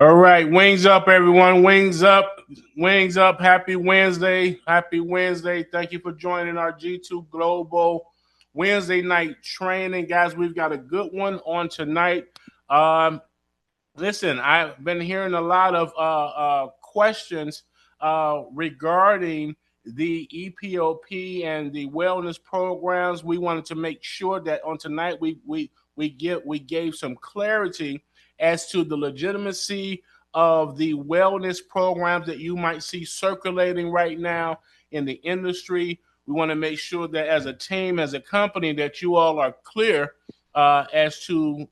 All right, wings up, everyone. Wings up, wings up. Happy Wednesday. Happy Wednesday. Thank you for joining our G2 Global Wednesday night training. Guys, we've got a good one on tonight. Listen, I've been hearing a lot of questions regarding the EPOP and the wellness programs. We wanted to make sure that on tonight we gave some clarity as to the legitimacy of the wellness programs that you might see circulating right now in the industry. We want to make sure that as a team, as a company, that you all are clear as to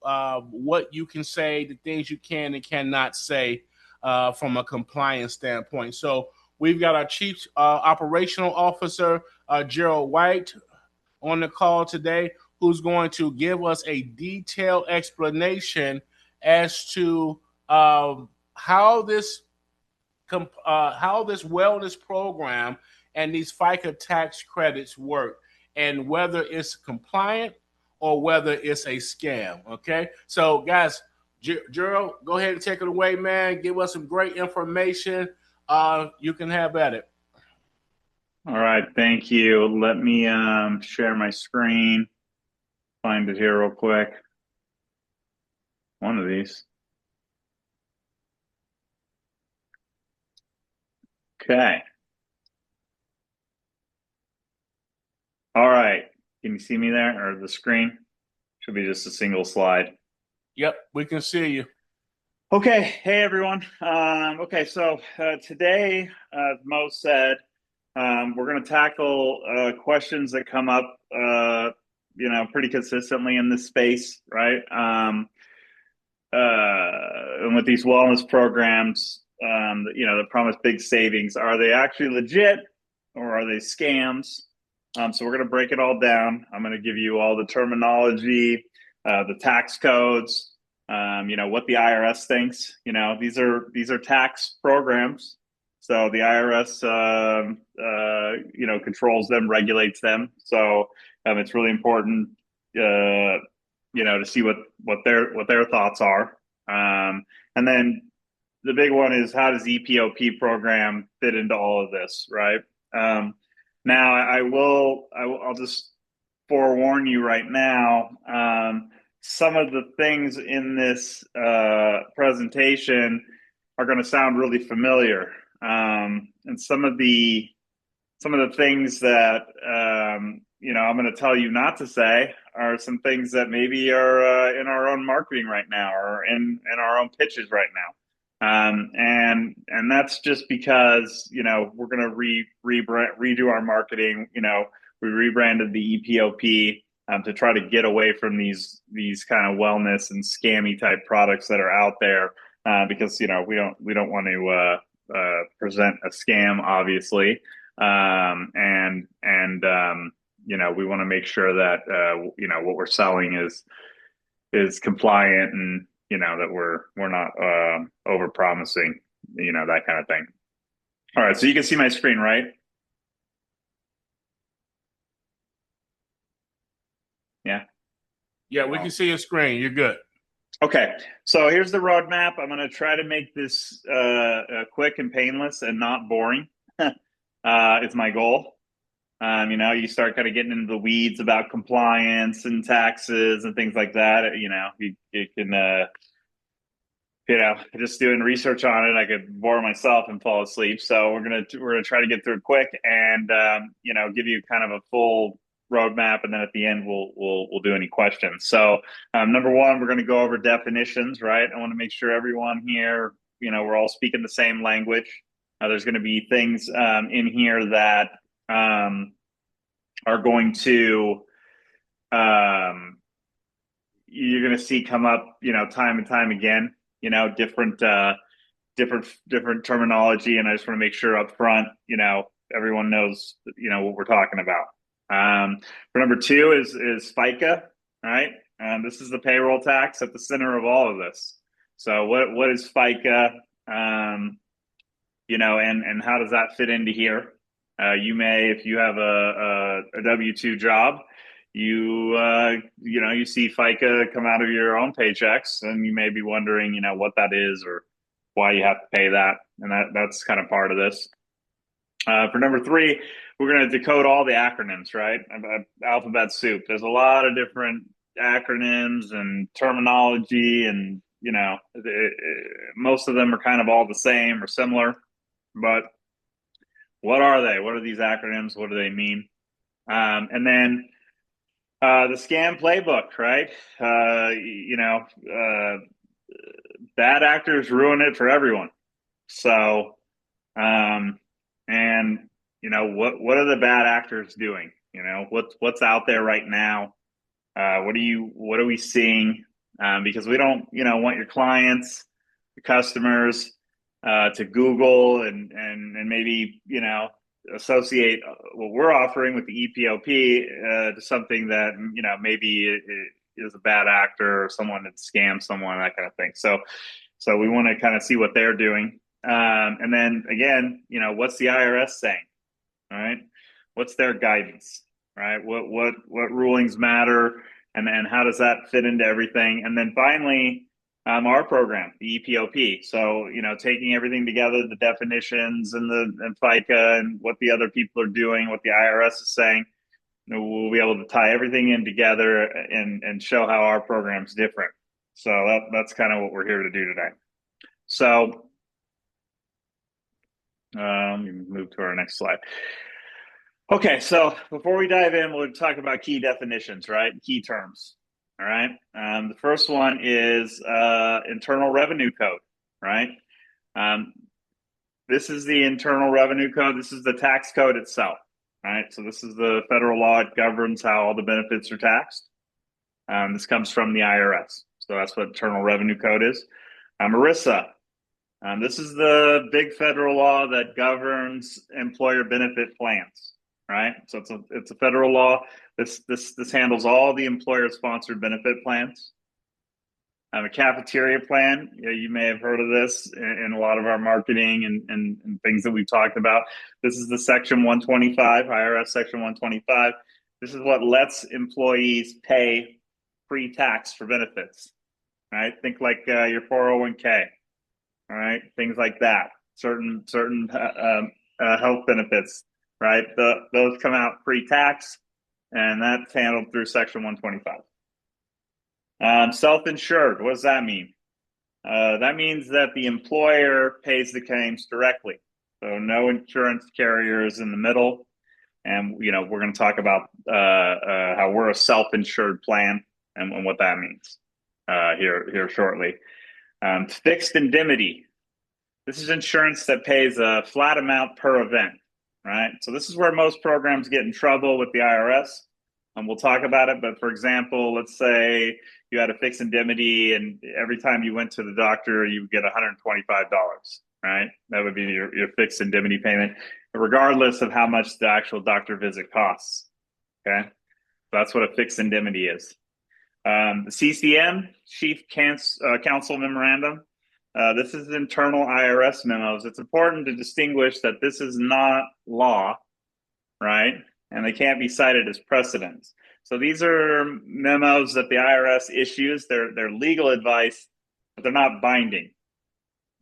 what you can say, the things you can and cannot say from a compliance standpoint. So we've got our Chief Operational Officer, Gerald White, on the call today, who's going to give us a detailed explanation as to how this wellness program and these FICA tax credits work, and whether it's compliant or whether it's a scam. Okay, so guys, Gerald, go ahead and take it away, man. Give us some great information. You can have at it. All right, thank you. Let me share my screen. Find it here real quick. One of these. Okay. All right. Can you see me there, or the screen? Should be just a single slide. Yep, we can see you. Okay. Hey, everyone. Okay, so today, as Mo said, we're going to tackle questions that come up, pretty consistently in this space, right? And with these wellness programs, that promise big savings, are they actually legit or are they scams? So we're going to break it all down. I'm going to give you all the terminology, the tax codes, what the IRS thinks. These are tax programs. So the IRS, controls them, regulates them. So it's really important, to see what their thoughts are. And then the big one is, how does EPOP program fit into all of this, right? Now I'll just forewarn you right now. Some of the things in this presentation are going to sound really familiar. And some of the things that I'm going to tell you not to say are some things that maybe are in our own marketing right now, or in our own pitches right now. And that's just because we're going to redo our marketing. We rebranded the EPOP to try to get away from these kind of wellness and scammy type products that are out there, because we don't want to present a scam, obviously. We want to make sure that what we're selling is compliant, and that we're not over promising, that kind of thing. All right, so you can see my screen, right? Yeah, we can see your screen. You're good. Okay, so here's the roadmap. I'm going to try to make this quick and painless and not boring. It's my goal. You start kind of getting into the weeds about compliance and taxes and things like that. You can, just doing research on it, I could bore myself and fall asleep. So we're gonna try to get through it quick, and give you kind of a full roadmap, and then at the end we'll do any questions. So number one, we're going to go over definitions, right? I want to make sure everyone here, we're all speaking the same language. There's going to be things in here that are going to you're going to see come up, time and time again. Different terminology, and I just want to make sure up front, everyone knows, what we're talking about. For number two is FICA, right? This is the payroll tax at the center of all of this. So what is FICA? And how does that fit into here? You may, if you have a W-2 job, you see FICA come out of your own paychecks, and you may be wondering, what that is, or why you have to pay that, and that's kind of part of this. For number 3, we're going to decode all the acronyms, right? Alphabet soup. There's a lot of different acronyms and terminology, and most of them are kind of all the same or similar. But what are they? What are these acronyms? What do they mean? And then the Scam Playbook, right? Bad actors ruin it for everyone. So, and what are the bad actors doing? What's out there right now? What are we seeing? Because we don't want your clients, your customers, to Google and maybe associate what we're offering with the EPOP to something that maybe it is a bad actor or someone that scams someone, that kind of thing. So we want to kind of see what they're doing, and then again, what's the IRS saying? All right, what's their guidance? Right, what rulings matter, and how does that fit into everything? And then finally, our program, the EPOP. So, taking everything together, the definitions and FICA and what the other people are doing, what the IRS is saying, we'll be able to tie everything in together and show how our program's different. So that's kind of what we're here to do today. So let me move to our next slide. Okay, so before we dive in, we'll talk about key definitions, right? Key terms. All right. The first one is Internal Revenue Code, right? This is the Internal Revenue Code. This is the tax code itself, right? So this is the federal law. It governs how all the benefits are taxed. This comes from the IRS. So that's what Internal Revenue Code is. ERISA. This is the big federal law that governs employer benefit plans, right? So it's a federal law. This handles all the employer-sponsored benefit plans. A cafeteria plan. You may have heard of this in a lot of our marketing and things that we've talked about. This is the Section 125, IRS Section 125. This is what lets employees pay pre-tax for benefits, right? Think like your 401k, all right? Things like that. Certain health benefits, right? Those come out pre-tax, and that's handled through Section 125. Self-insured, what does that mean? That means that the employer pays the claims directly. So no insurance carriers in the middle. And, we're going to talk about how we're a self-insured plan and what that means here shortly. Fixed indemnity. This is insurance that pays a flat amount per event, right? So this is where most programs get in trouble with the IRS. And we'll talk about it. But for example, let's say you had a fixed indemnity and every time you went to the doctor, you would get $125, right? That would be your fixed indemnity payment, regardless of how much the actual doctor visit costs, okay? So that's what a fixed indemnity is. The CCM, Chief Counsel Memorandum. This is internal IRS memos. It's important to distinguish that this is not law, right? And they can't be cited as precedents. So these are memos that the IRS issues. They're legal advice, but they're not binding.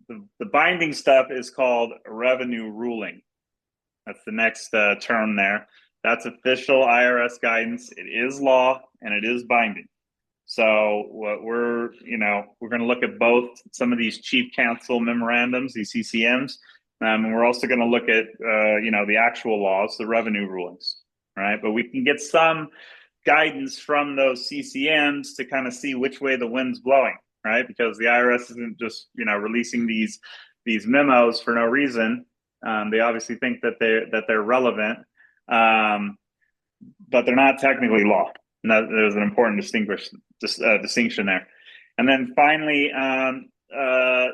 The binding stuff is called revenue ruling. That's the next term there. That's official IRS guidance. It is law and it is binding. So what we're going to look at both some of these chief counsel memorandums, these CCMs, and we're also going to look at the actual laws, the revenue rulings, right? But we can get some guidance from those CCMs to kind of see which way the wind's blowing, right? Because the IRS isn't just releasing these memos for no reason. They obviously think that they're relevant, but they're not technically law. And there's an important distinction there. And then finally,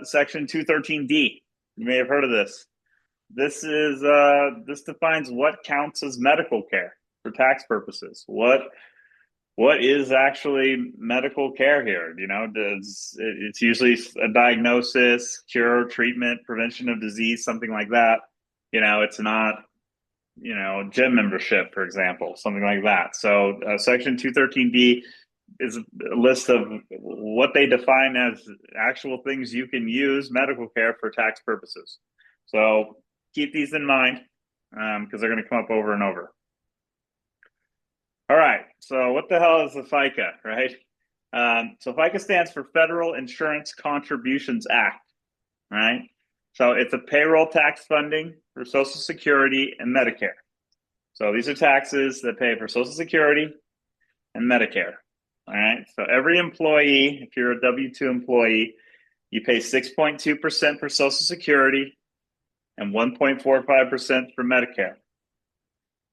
Section 213D. You may have heard of this. This defines what counts as medical care for tax purposes. What is actually medical care here? It's usually a diagnosis, cure, treatment, prevention of disease, something like that. It's not gym membership, for example, something like that. So Section 213D is a list of what they define as actual things you can use medical care for tax purposes. So keep these in mind because they're going to come up over and over. All right, so what the hell is the FICA, right? So FICA stands for Federal Insurance Contributions Act, right? So it's a payroll tax funding for Social Security and Medicare. So these are taxes that pay for Social Security and Medicare. All right. So every employee, if you're a W-2 employee, you pay 6.2% for Social Security and 1.45% for Medicare.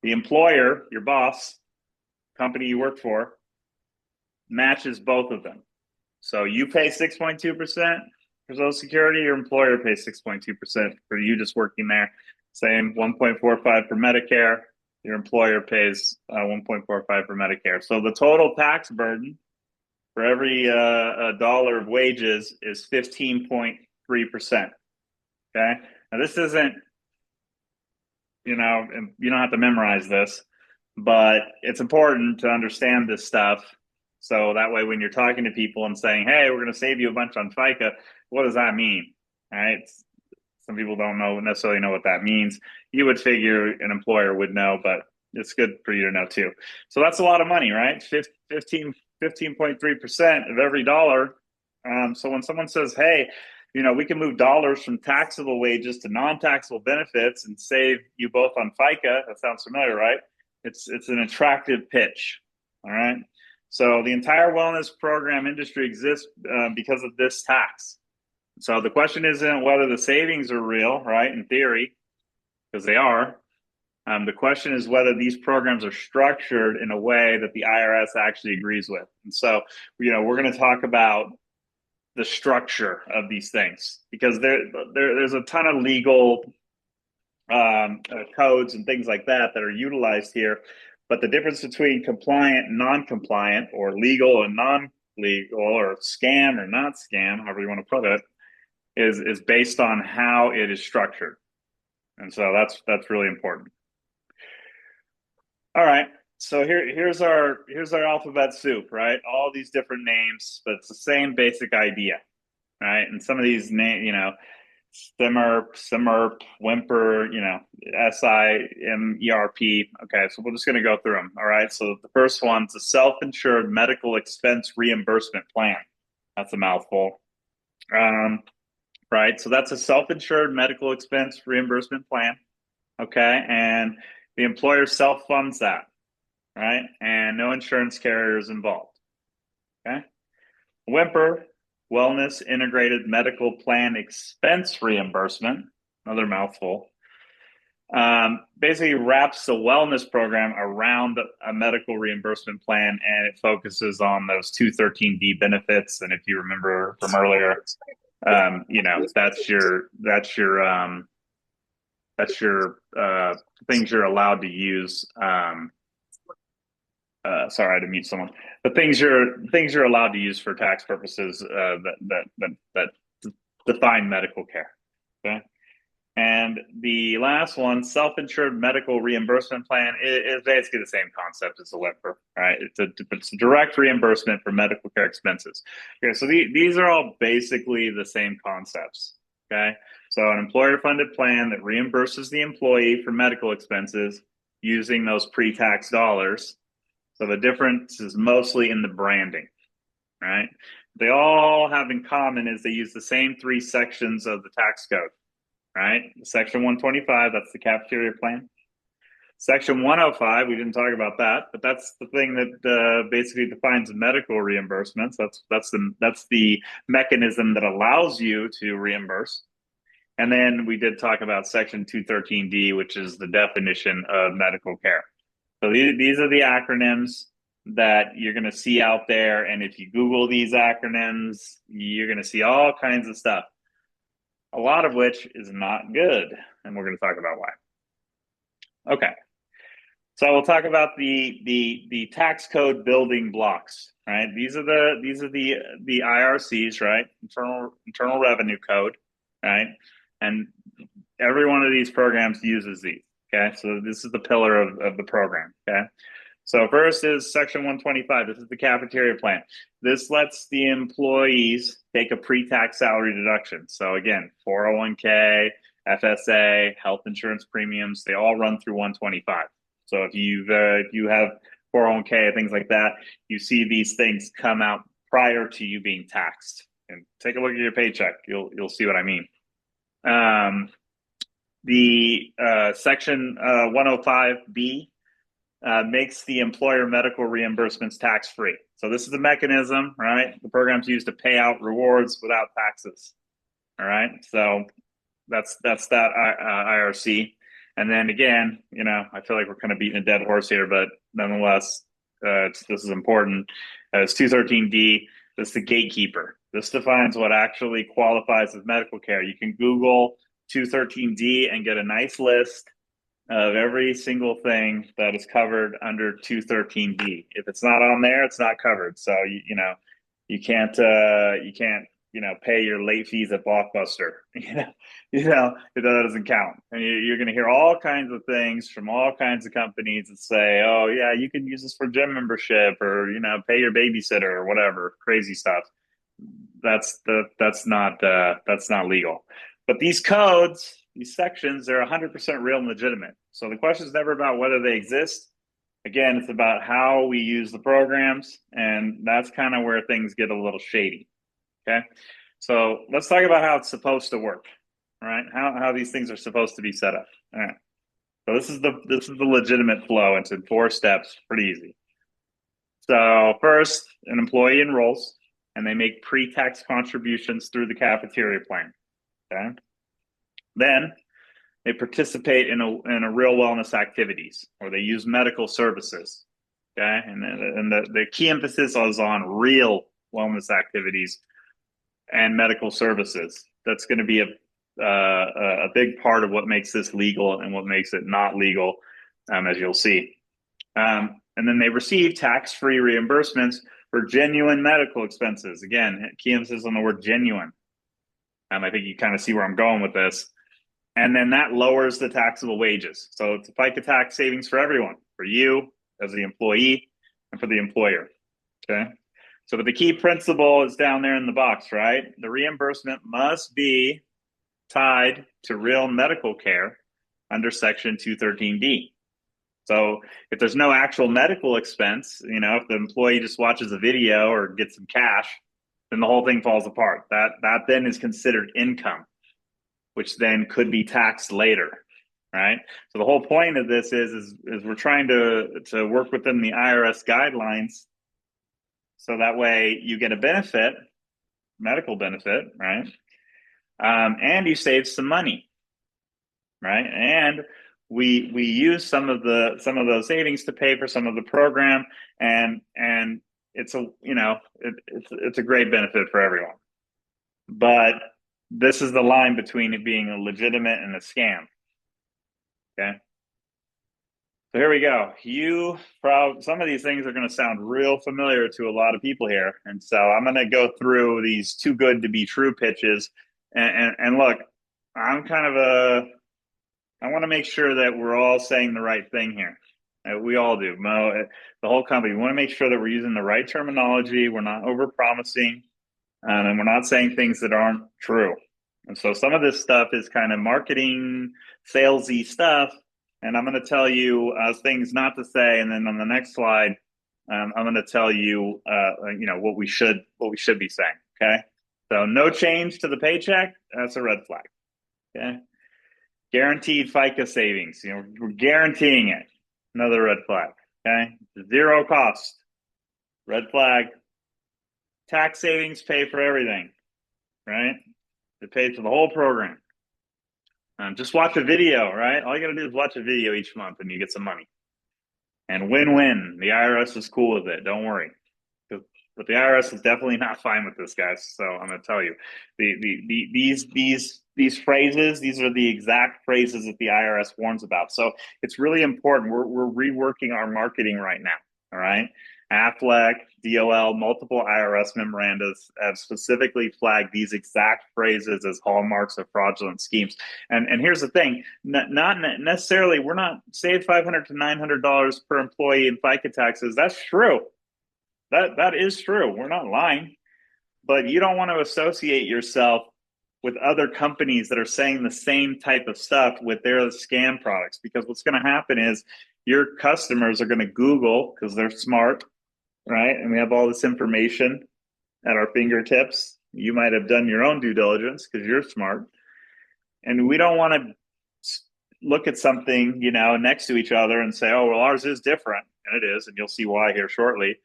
The employer, your boss, company you work for, matches both of them. So you pay 6.2% for Social Security, your employer pays 6.2% for you just working there. Same 1.45 for Medicare. Your employer pays 1.45 for Medicare. So the total tax burden for every dollar of wages is 15.3%. Okay. Now this isn't, you don't have to memorize this, but it's important to understand this stuff. So that way, when you're talking to people and saying, "Hey, we're going to save you a bunch on FICA," what does that mean? All right. Some people don't necessarily know what that means. You would figure an employer would know, but it's good for you to know too. So that's a lot of money, right? 15.3% of every dollar. So when someone says, "Hey, we can move dollars from taxable wages to non-taxable benefits and save you both on FICA," that sounds familiar, right? It's an attractive pitch. All right. So the entire wellness program industry exists because of this tax. So the question isn't whether the savings are real, right? In theory, because they are. The question is whether these programs are structured in a way that the IRS actually agrees with. And so, we're going to talk about the structure of these things because there's a ton of legal codes and things like that are utilized here. But the difference between compliant and non-compliant, or legal and non-legal, or scam or not scam, however you want to put it, is based on how it is structured. And so that's really important. All right. So here's our alphabet soup, right? All these different names, but it's the same basic idea, right? And some of these names, SIMERP, WIMPER, SIMERP. Okay, so we're just going to go through them. All right. So the first one's a self-insured medical expense reimbursement plan. That's a mouthful. Right. So that's a self-insured medical expense reimbursement plan. Okay. And the employer self-funds that. Right. And no insurance carrier is involved. Okay. WIMPER, Wellness Integrated Medical Plan Expense Reimbursement, another mouthful, basically wraps the wellness program around a medical reimbursement plan, and it focuses on those 213D benefits. And if you remember from earlier, that's your things you're allowed to use. Sorry, I had to mute someone. The things you're allowed to use for tax purposes that define medical care. Okay. And the last one, self-insured medical reimbursement plan, is basically the same concept as the WIMPER, right? It's a direct reimbursement for medical care expenses. Okay, so these are all basically the same concepts. Okay, so an employer-funded plan that reimburses the employee for medical expenses using those pre-tax dollars. So the difference is mostly in the branding, right? They all have in common is they use the same three sections of the tax code. Right? Section 125, that's the cafeteria plan. Section 105, we didn't talk about that, but that's the thing that basically defines medical reimbursements. That's the mechanism that allows you to reimburse. And then we did talk about Section 213D, which is the definition of medical care. So these are the acronyms that you're going to see out there. And if you Google these acronyms, you're going to see all kinds of stuff. A lot of which is not good, and we're going to talk about why. Okay, so we'll talk about the tax code building blocks. Right, these are the IRCs, right? Internal Revenue Code, right? And every one of these programs uses these. Okay, so this is the pillar of the program. Okay, So first is Section 125. This is the cafeteria plan. This lets the employees take a pre-tax salary deduction. So again, 401k, FSA, health insurance premiums, they all run through 125. So if you have 401k, things like that, you see these things come out prior to you being taxed. And take a look at your paycheck. You'll see what I mean. The Section 105B makes the employer medical reimbursements tax-free. So this is the mechanism, right? The program's used to pay out rewards without taxes. All right, so that's that IRC. And then again, I feel like we're kind of beating a dead horse here, but nonetheless, this is important. It's 213D. This is the gatekeeper. This defines what actually qualifies as medical care. You can Google 213D and get a nice list of every single thing that is covered under 213D. If it's not on there, it's not covered. So you can't pay your late fees at Blockbuster. That doesn't count. And you're going to hear all kinds of things from all kinds of companies that say, "Oh yeah, you can use this for gym membership, or pay your babysitter, or whatever crazy stuff." That's not legal. But these codes, these sections, they're 100% real and legitimate. So the question is never about whether they exist. Again, it's about how we use the programs, and that's kind of where things get a little shady. Okay, so let's talk about how it's supposed to work. All right, how these things are supposed to be set up. All right, so this is the legitimate flow. It's in 4 steps, pretty easy. So first, an employee enrolls, and they make pre-tax contributions through the cafeteria plan. Okay, then they participate in a real wellness activities, or they use medical services. Okay, and the key emphasis is on real wellness activities and medical services. That's going to be a big part of what makes this legal and what makes it not legal, as you'll see. And then they receive tax-free reimbursements for genuine medical expenses. Again, key emphasis on the word genuine. I think you kind of see where I'm going with this. And then that lowers the taxable wages. So it's a FICA tax savings for everyone, for you as the employee and for the employer. Okay. So but the key principle is down there in the box, right? The reimbursement must be tied to real medical care under Section 213D. So if there's no actual medical expense, if the employee just watches a video or gets some cash, then the whole thing falls apart. That then is considered income, which then could be taxed later, right? So the whole point of this is we're trying to work within the IRS guidelines, so that way you get a benefit, medical benefit, right? And you save some money, right? And we use some of those savings to pay for some of the program, and it's a great benefit for everyone. But this is the line between it being a legitimate and a scam. Okay. So here we go. Some of these things are going to sound real familiar to a lot of people here. And so I'm going to go through these too good to be true pitches. And look, I want to make sure that we're all saying the right thing here. We all do. The whole company. We want to make sure that we're using the right terminology. We're not over-promising, and we're not saying things that aren't true. And so some of this stuff is kind of marketing, salesy stuff. And I'm going to tell you things not to say, and then on the next slide, I'm going to tell you, what we should be saying. Okay. So no change to the paycheck. That's a red flag. Okay. Guaranteed FICA savings. We're guaranteeing it. Another red flag. Okay. 0 cost. Red flag. Tax savings pay for everything. Right. It pays for the whole program. Just watch a video, right? All you got to do is watch a video each month and you get some money. And win-win. The IRS is cool with it. Don't worry. But the IRS is definitely not fine with this, guys. So I'm going to tell you, these phrases, these are the exact phrases that the IRS warns about. So it's really important. We're reworking our marketing right now. All right. AFLEC, DOL, multiple IRS memorandas have specifically flagged these exact phrases as hallmarks of fraudulent schemes. And here's the thing: not necessarily, we're not saved $500 to $900 per employee in FICA taxes. That's true. That is true. We're not lying, but you don't want to associate yourself with other companies that are saying the same type of stuff with their scam products, because what's going to happen is your customers are going to Google, because they're smart, right? And we have all this information at our fingertips. You might have done your own due diligence because you're smart. And we don't want to look at something, you know, next to each other and say, oh, well, ours is different. And it is, and you'll see why here shortly.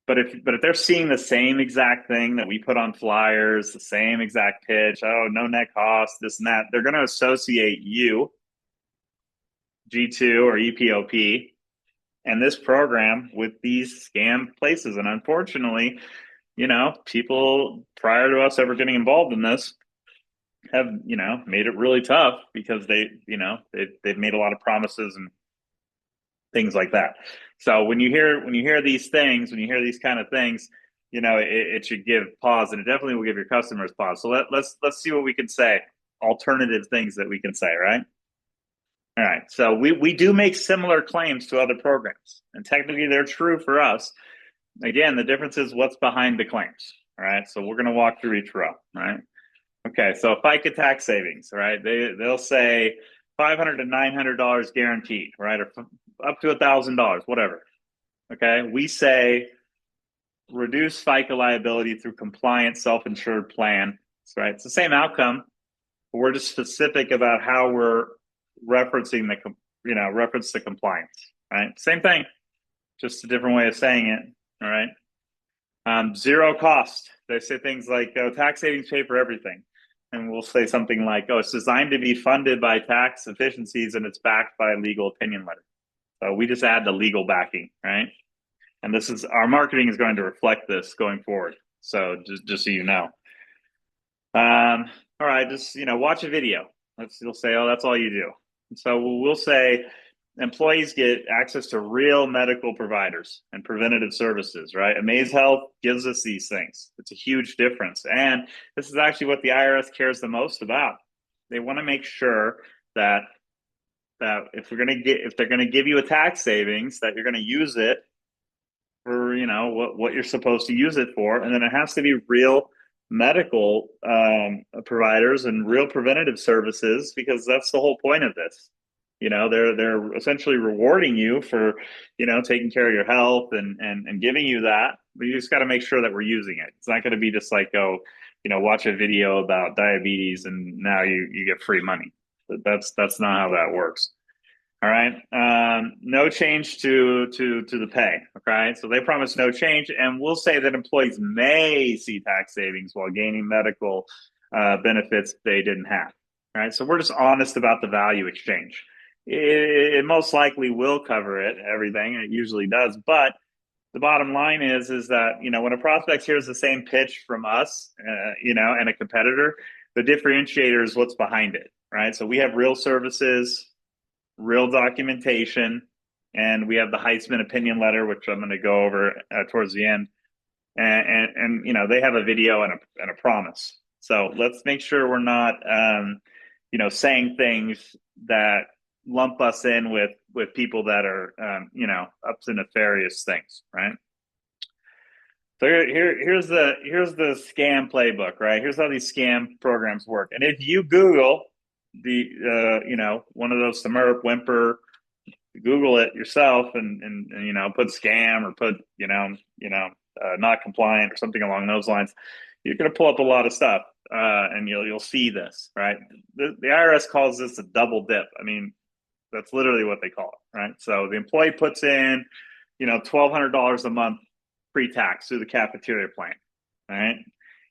But if they're seeing the same exact thing that we put on flyers, the same exact pitch, oh, no net cost, this and that, they're going to associate you, G2 or EPOP, and this program with these scam places. And unfortunately, you know, people prior to us ever getting involved in this have, you know, made it really tough because they've made a lot of promises and things like that. So when you hear these things, when you hear these kind of things, you know, it should give pause, and it definitely will give your customers pause. So let's see what we can say, alternative things that we can say, right? All right. So we do make similar claims to other programs, and technically they're true for us. Again, the difference is what's behind the claims. All right. So we're going to walk through each row. Right. Okay. So FICA tax savings. Right. They'll say $500 to $900 guaranteed. Right. Or up to $1,000, whatever. Okay. We say reduce FICA liability through compliant self-insured plan. Right. It's the same outcome, but we're just specific about how we're referencing reference to compliance. Right. Same thing, just a different way of saying it. All right. Zero cost. They say things like, oh, tax savings pay for everything. And we'll say something like, oh, it's designed to be funded by tax efficiencies and it's backed by a legal opinion letter. So we just add the legal backing, right? And this is, our marketing is going to reflect this going forward. So just so you know. All right, just, you know, watch a video. You'll say, oh, that's all you do. And so we'll say employees get access to real medical providers and preventative services, right? Amaze Health gives us these things. It's a huge difference. And this is actually what the IRS cares the most about. They want to make sure that if they're going to give you a tax savings, that you're going to use it for, you know, what you're supposed to use it for. And then it has to be real medical providers and real preventative services, because that's the whole point of this. You know, they're essentially rewarding you for, you know, taking care of your health and giving you that. But you just got to make sure that we're using it. It's not going to be just like, oh, you know, watch a video about diabetes and now you get free money. That's not how that works. All right. No change to the pay. Okay. So they promise no change, and we'll say that employees may see tax savings while gaining medical benefits they didn't have. All right. So we're just honest about the value exchange. It most likely will cover everything, and it usually does. But the bottom line is that, you know, when a prospect hears the same pitch from us, you know, and a competitor, the differentiator is what's behind it. Right. So we have real services, real documentation, and we have the Heitzman opinion letter, which I'm going to go over towards the end. And you know, they have a video and a promise. So let's make sure we're not, you know, saying things that lump us in with people that are, you know, up to nefarious things, right? So here's the scam playbook, right? Here's how these scam programs work. And if you Google the you know, one of those SIMERP, WIMPER, Google it yourself and you know, put scam or put you know not compliant or something along those lines, you're going to pull up a lot of stuff, and you'll see this, right? The IRS calls this a double dip. I mean, that's literally what they call it, right? So the employee puts in, you know, $1,200 a month pre-tax through the cafeteria plan, right?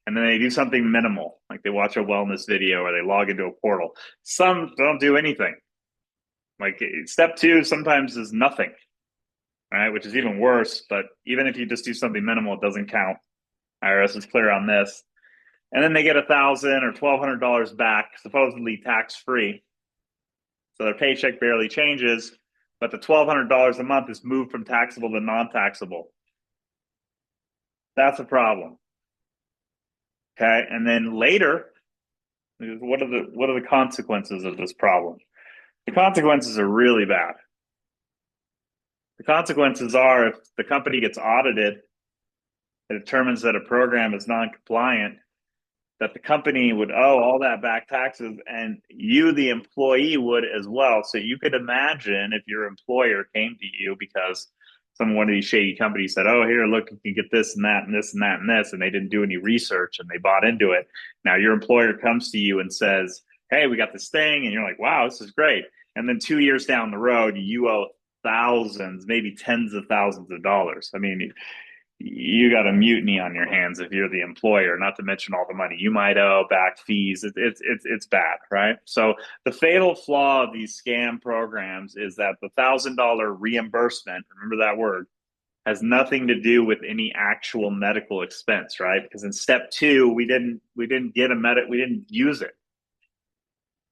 And then they do something minimal, like they watch a wellness video or they log into a portal. Some don't do anything. Like step 2 sometimes is nothing, right? Which is even worse. But even if you just do something minimal, it doesn't count. IRS is clear on this. And then they get $1,000 or $1,200 back, supposedly tax-free. So their paycheck barely changes, but the $1,200 a month is moved from taxable to non-taxable. That's a problem. Okay. And then later, what are the consequences of this problem? The consequences are really bad. The consequences are if the company gets audited, it determines that a program is non-compliant, that the company would owe all that back taxes, and you, the employee, would as well. So you could imagine if your employer came to you because one of these shady companies said, "Oh, here, look, you can get this and that and this and that and this," and they didn't do any research and they bought into it. Now your employer comes to you and says, "Hey, we got this thing," and you're like, "Wow, this is great." And then 2 years down the road, you owe thousands, maybe tens of thousands of dollars. I mean, you got a mutiny on your hands if you're the employer, not to mention all the money you might owe, back fees. It's bad, right? So the fatal flaw of these scam programs is that the $1,000 reimbursement, remember that word, has nothing to do with any actual medical expense, right? Because in step 2, we didn't get we didn't use it,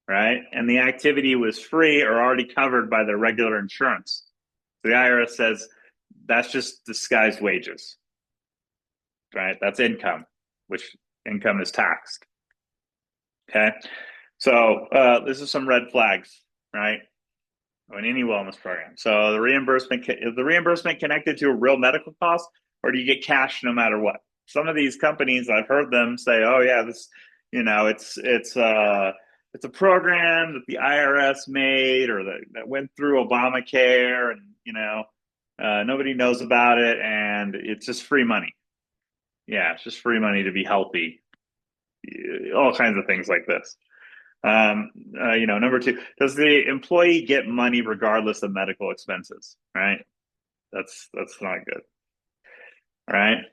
right? And the activity was free or already covered by their regular insurance. So the IRS says that's just disguised wages, right? That's income, which income is taxed. Okay. So this is some red flags, right? In any wellness program. So the reimbursement, is the reimbursement connected to a real medical cost, or do you get cash no matter what? Some of these companies, I've heard them say, "Oh yeah, this, it's a program that the IRS made or that went through Obamacare, and nobody knows about it, and it's just free money." Yeah, it's just free money to be healthy. All kinds of things like this. Number 2, does the employee get money regardless of medical expenses? Right. That's not good. All right.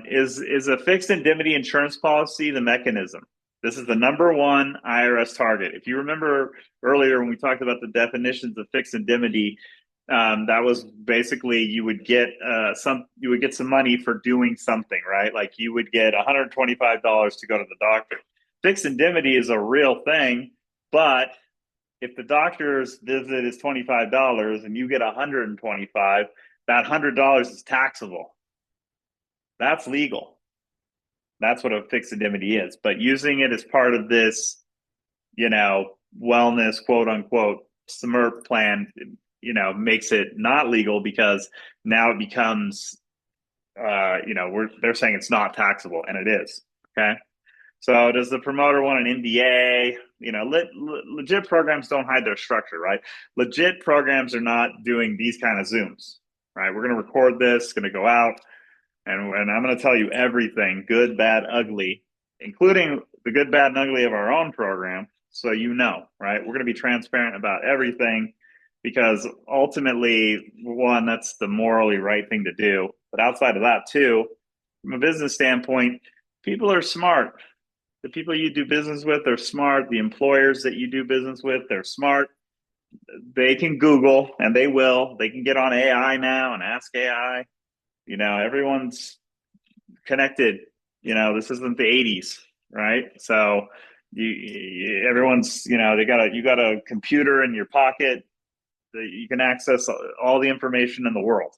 Is a fixed indemnity insurance policy the mechanism? This is the number one IRS target. If you remember earlier when we talked about the definitions of fixed indemnity, that was basically you would get some money for doing something, right? Like you would get $125 to go to the doctor. Fixed indemnity is a real thing, but if the doctor's visit is $25 and you get $125, that $100 is taxable. That's legal. That's what a fixed indemnity is. But using it as part of this, wellness, quote unquote, SIMERP plan, makes it not legal because now it becomes, they're saying it's not taxable, and it is. Okay. So does the promoter want an NDA? Legit programs don't hide their structure, right? Legit programs are not doing these kind of Zooms, right? We're going to record this, going to go out, and I'm going to tell you everything, good, bad, ugly, including the good, bad, and ugly of our own program. So right? We're going to be transparent about everything because ultimately, one, that's the morally right thing to do. But outside of that, too, from a business standpoint, people are smart. The people you do business with are smart. The employers that you do business with, they're smart. They can Google, and they will. They can get on AI now and ask AI. Everyone's connected. This isn't the 80s, right? So everyone's, you got a computer in your pocket that you can access all the information in the world,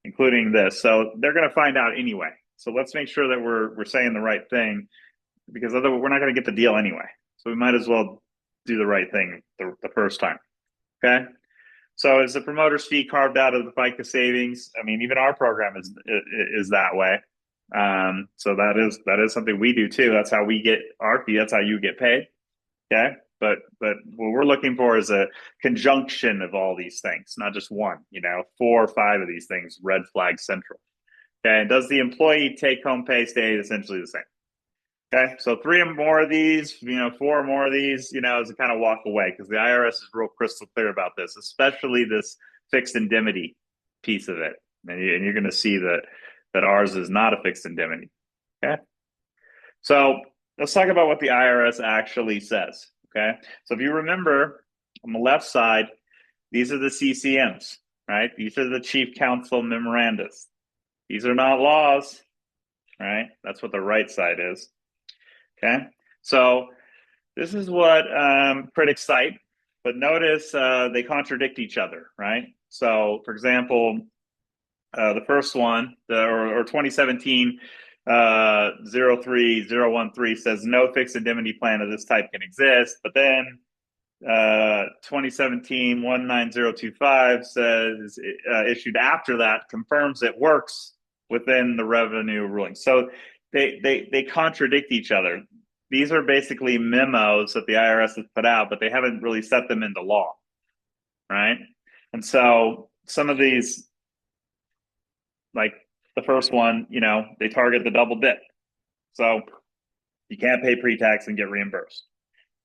including this. So they're going to find out anyway. So let's make sure that we're saying the right thing, because otherwise we're not going to get the deal anyway. So we might as well do the right thing the first time. Okay. So is the promoter's fee carved out of the FICA savings? I mean, even our program is that way. So that is something we do too. That's how we get our fee. That's how you get paid. Okay. But what we're looking for is a conjunction of all these things, not just one, 4 or 5 of these things, red flag central. Okay. And does the employee take home pay stay essentially the same? Okay, so 3 or more of these, 4 or more of these, is a kind of walk away, because the IRS is real crystal clear about this, especially this fixed indemnity piece of it. And you're going to see that ours is not a fixed indemnity. Okay, so let's talk about what the IRS actually says. Okay, so if you remember on the left side, these are the CCMs, right? These are the Chief Counsel Memorandas. These are not laws, right? That's what the right side is. Okay, so this is what critics cite, but notice they contradict each other, right? So, for example, The first one, or 2017 03013 says no fixed indemnity plan of this type can exist. But then 2017 19025 says issued after that confirms it works within the revenue ruling. So they contradict each other. These are basically memos that the IRS has put out, but they haven't really set them into law, right? And so some of these, like the first one, they target the double dip. So you can't pay pre-tax and get reimbursed.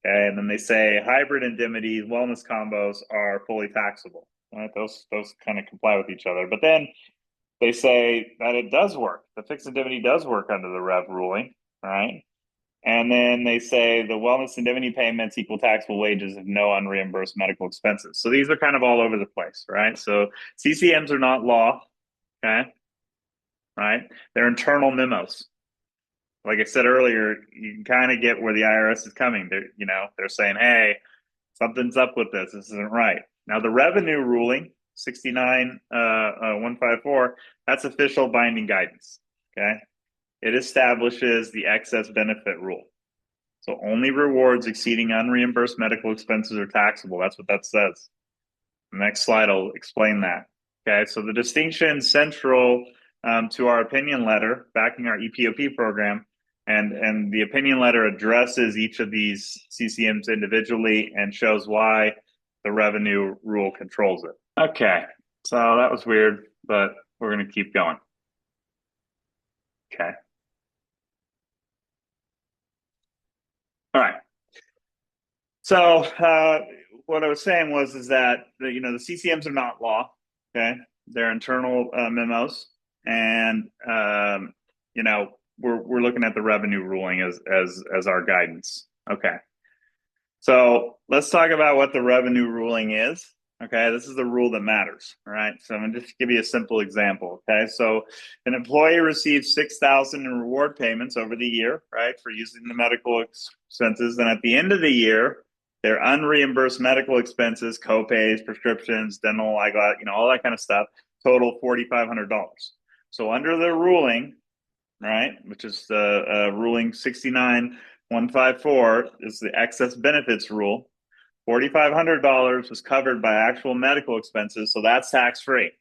Okay, and then they say hybrid indemnities, wellness combos are fully taxable. Right? Those kind of comply with each other. But then they say that it does work. The fixed indemnity does work under the REV ruling, right? And then they say the wellness indemnity payments equal taxable wages if no unreimbursed medical expenses. So these are kind of all over the place, right? So CCMs are not law, okay? Right? They're internal memos. Like I said earlier, you can kind of get where the IRS is coming. They're saying, hey, something's up with this. This isn't right. Now, the revenue ruling, 69154, that's official binding guidance, okay? It establishes the excess benefit rule. So only rewards exceeding unreimbursed medical expenses are taxable. That's what that says. The next slide will explain that. Okay, so the distinction central to our opinion letter backing our EPOP program, and the opinion letter addresses each of these CCMs individually and shows why the revenue rule controls it. Okay, so that was weird, but we're going to keep going. Okay. All right. So what I was saying is that the CCMs are not law. Okay, they're internal memos, and we're looking at the revenue ruling as our guidance. Okay, so let's talk about what the revenue ruling is. Okay, this is the rule that matters. All right, so I'm going to just give you a simple example. Okay, so an employee receives $6,000 in reward payments over the year, right, for using the medical expenses, and at the end of the year, their unreimbursed medical expenses, co-pays, prescriptions, dental, eyeglass, all that kind of stuff, total $4,500. So under the ruling, right, which is the ruling 69154, is the excess benefits rule. $4,500 was covered by actual medical expenses, so that's tax-free.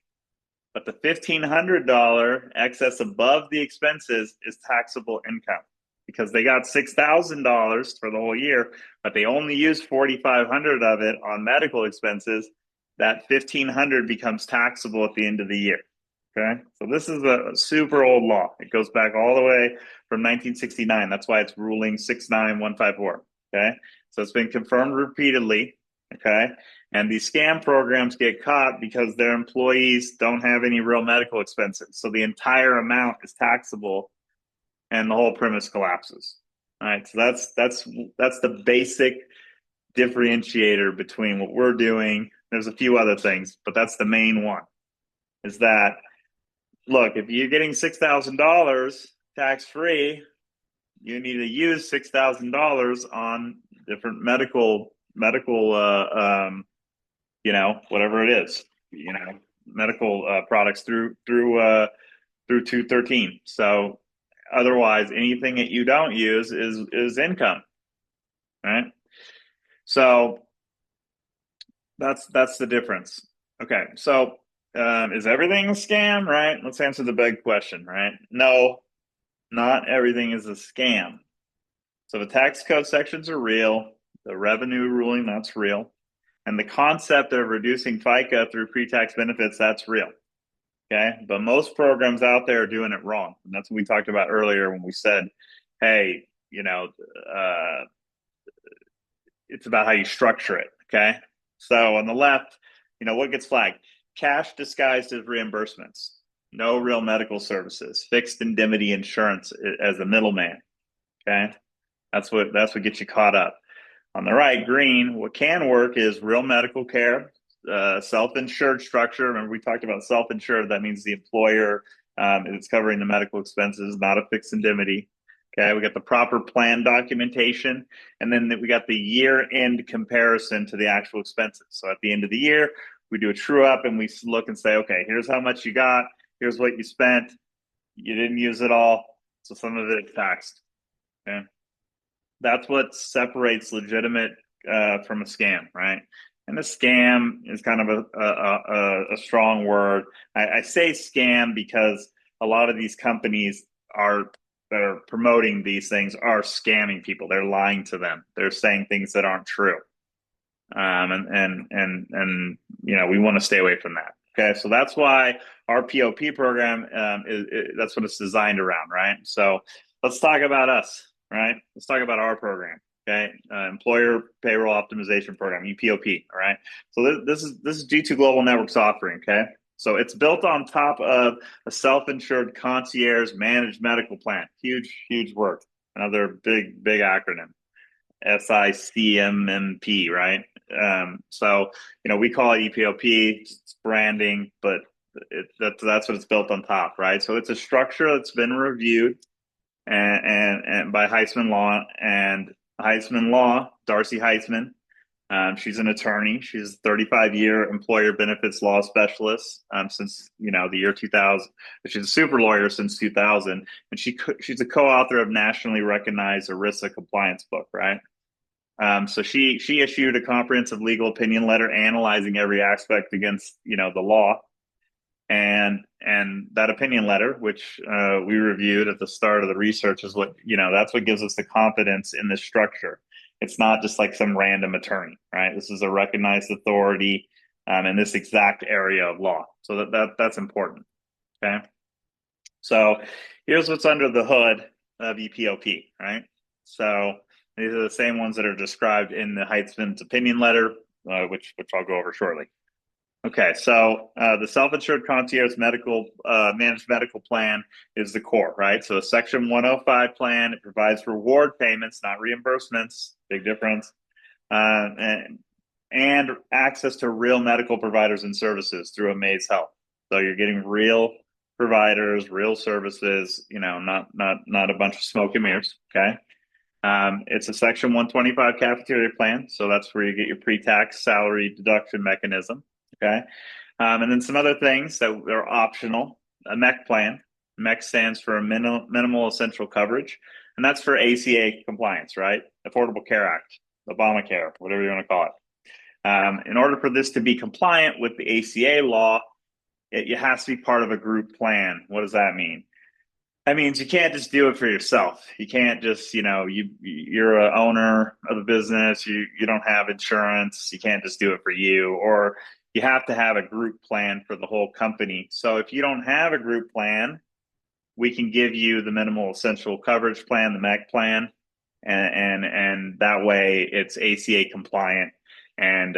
But the $1,500 excess above the expenses is taxable income because they got $6,000 for the whole year, but they only used $4,500 of it on medical expenses. That $1,500 becomes taxable at the end of the year. Okay, so this is a super old law. It goes back all the way from 1969. That's why it's ruling 69154. Okay, so it's been confirmed repeatedly. Okay, and these scam programs get caught because their employees don't have any real medical expenses. So the entire amount is taxable and the whole premise collapses. All right, so that's the basic differentiator between what we're doing. There's a few other things, but that's the main one. Is that, look, if you're getting $6,000 tax-free, you need to use $6,000 on different medical, whatever it is, medical products through 213. So otherwise, anything that you don't use is income, right? So that's the difference. Okay, so is everything a scam, right? Let's answer the big question, right? No, not everything is a scam. So the tax code sections are real. The revenue ruling, that's real. And the concept of reducing FICA through pre-tax benefits, that's real. Okay, but most programs out there are doing it wrong. And that's what we talked about earlier when we said, hey, it's about how you structure it. Okay, so on the left, what gets flagged? Cash disguised as reimbursements, no real medical services, fixed indemnity insurance as a middleman. Okay, that's what gets you caught up. On the right, green, what can work is real medical care, self-insured structure. Remember, we talked about self-insured. That means the employer is covering the medical expenses, not a fixed indemnity. Okay, we got the proper plan documentation, and then we got the year-end comparison to the actual expenses. So at the end of the year, we do a true up and we look and say, okay, here's how much you got. Here's what you spent. You didn't use it all, so some of it taxed. Okay, that's what separates legitimate from a scam, right? And a scam is kind of a strong word. I say scam because a lot of these companies that are promoting these things are scamming people. They're lying to them. They're saying things that aren't true. And we want to stay away from that. Okay, so that's why our POP program that's what it's designed around, right? So let's talk about us, right? Let's talk about our program. Okay, Employer Payroll Optimization Program, EPOP. All right. So this is G2 Global Network's offering. Okay, so it's built on top of a self-insured concierge managed medical plan. Huge work. Another big acronym. SICMMP, right? So we call it EPOP, it's branding, but that's what it's built on top, right? So it's a structure that's been reviewed and by Heisman Law, Darcy Heisman. She's an attorney. She's a 35-year employer benefits law specialist since the year 2000. She's a super lawyer since 2000, and she's a co-author of nationally recognized ERISA compliance book, right? So she issued a comprehensive legal opinion letter analyzing every aspect against the law, and that opinion letter, which we reviewed at the start of the research, is what that's what gives us the confidence in this structure. It's not just like some random attorney, right? This is a recognized authority in this exact area of law. So that's important. Okay. So here's what's under the hood of EPOP, right? So these are the same ones that are described in the Heitzman's opinion letter, which I'll go over shortly. Okay, so the self-insured concierge managed medical plan is the core, right? So a Section 105 plan, it provides reward payments, not reimbursements, big difference, and access to real medical providers and services through Amaze Health. So you're getting real providers, real services, not a bunch of smoke and mirrors, okay? It's a Section 125 cafeteria plan, so that's where you get your pre-tax salary deduction mechanism. Okay, and then some other things that are optional. A MEC plan. MEC stands for minimal essential coverage, and that's for ACA compliance, right? Affordable Care Act, Obamacare, whatever you want to call it. In order for this to be compliant with the ACA law, it has to be part of a group plan. What does that mean? That means you can't just do it for yourself. You can't just, you're an owner of a business. You don't have insurance. You can't just do it for you, or you have to have a group plan for the whole company. So if you don't have a group plan, we can give you the minimal essential coverage plan, the MEC plan, and that way it's ACA compliant, and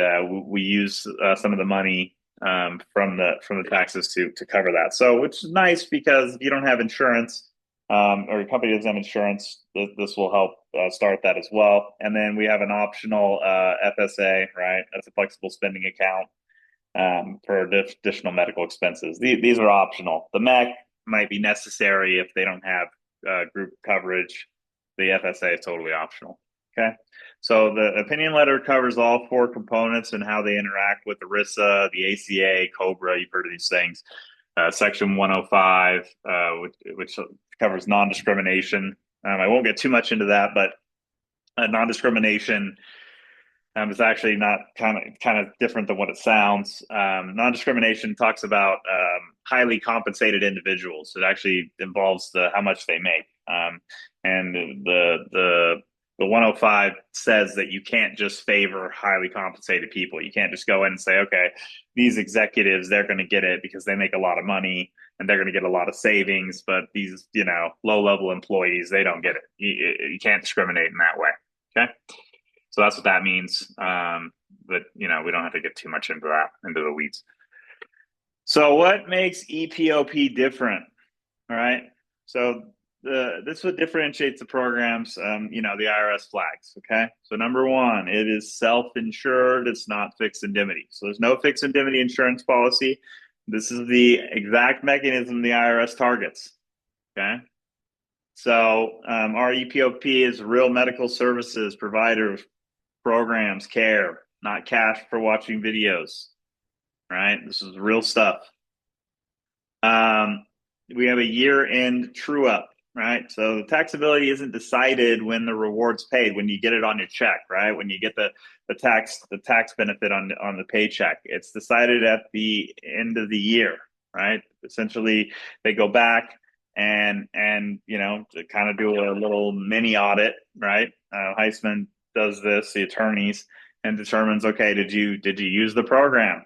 we use some of the money from the taxes to cover that. So which is nice, because if you don't have insurance or your company doesn't have insurance, this will help start that as well. And then we have an optional FSA, right? That's a flexible spending account for additional medical expenses. These are optional. The MEC might be necessary if they don't have group coverage. The FSA is totally optional. Okay. So the opinion letter covers all four components and how they interact with ERISA, the ACA, COBRA. You've heard of these things. Section 105, which covers non-discrimination. I won't get too much into that, but non-discrimination is actually not kind of different than what it sounds. Non-discrimination talks about highly compensated individuals. It actually involves how much they make. And the 105 says that you can't just favor highly compensated people. You can't just go in and say, okay, these executives, they're going to get it because they make a lot of money and they're going to get a lot of savings, but these, low-level employees, they don't get it. You can't discriminate in that way. Okay. So that's what that means. But we don't have to get too much into the weeds. So what makes EPOP different? All right. So this is what differentiates the programs, the IRS flags. Okay. So number one, it is self-insured. It's not fixed indemnity. So there's no fixed indemnity insurance policy. This is the exact mechanism the IRS targets. Okay. So our EPOP is real medical services provider programs, care, not cash for watching videos. Right. This is real stuff. We have a year-end true-up, right? So the taxability isn't decided when the reward's paid, when you get it on your check, right? When you get the tax benefit on the paycheck. It's decided at the end of the year, right? Essentially, they go back and you know, to kind of do a little mini audit, right? Heisman does this, the attorneys, and determines, okay, did you use the program?